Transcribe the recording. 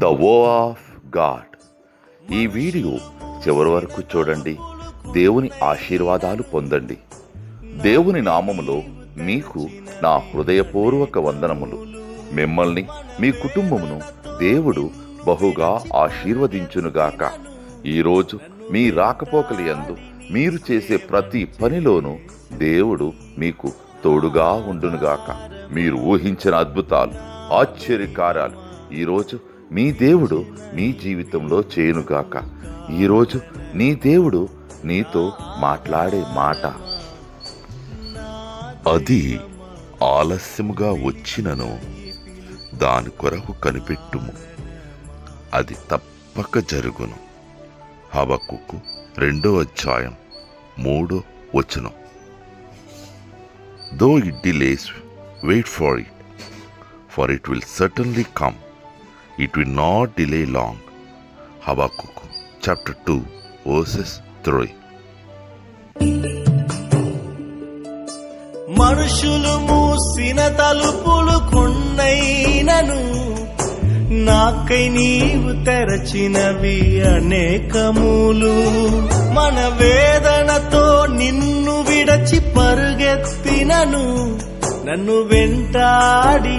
The వో of God. ఈ video చివరి వరకు చూడండి. దేవుని ఆశీర్వాదాలు పొందండి. దేవుని నామములో మీకు నా హృదయపూర్వక వందనములు. మిమ్మల్ని మీ కుటుంబమును దేవుడు బహుగా ఆశీర్వదించునుగాక. ఈరోజు మీ రాకపోకలి యందు మీరు చేసే ప్రతి పనిలోనూ దేవుడు మీకు తోడుగా ఉండునుగాక. మీరు ఊహించిన అద్భుతాలు, ఆశ్చర్యకార్యాలు ఈరోజు మీ దేవుడు మీ జీవితంలో చేయునుగాక. ఈరోజు నీ దేవుడు నీతో మాట్లాడే మాట, అది ఆలస్యముగా వచ్చినను దాని కొరకు కనిపెట్టుము, అది తప్పక జరుగును. హబక్కుకు 2:3. Though it delays, wait for it will certainly come. It will not delay long. Habakkuk chapter 2:3. మనుషులు మూసిన తలుపులు కొన్నైనను నాకై నీవు తెరచినవి అనేకములు. మన వేదనతో నిన్ను విడచి పరుగెత్తినను నన్ను వెంటాడి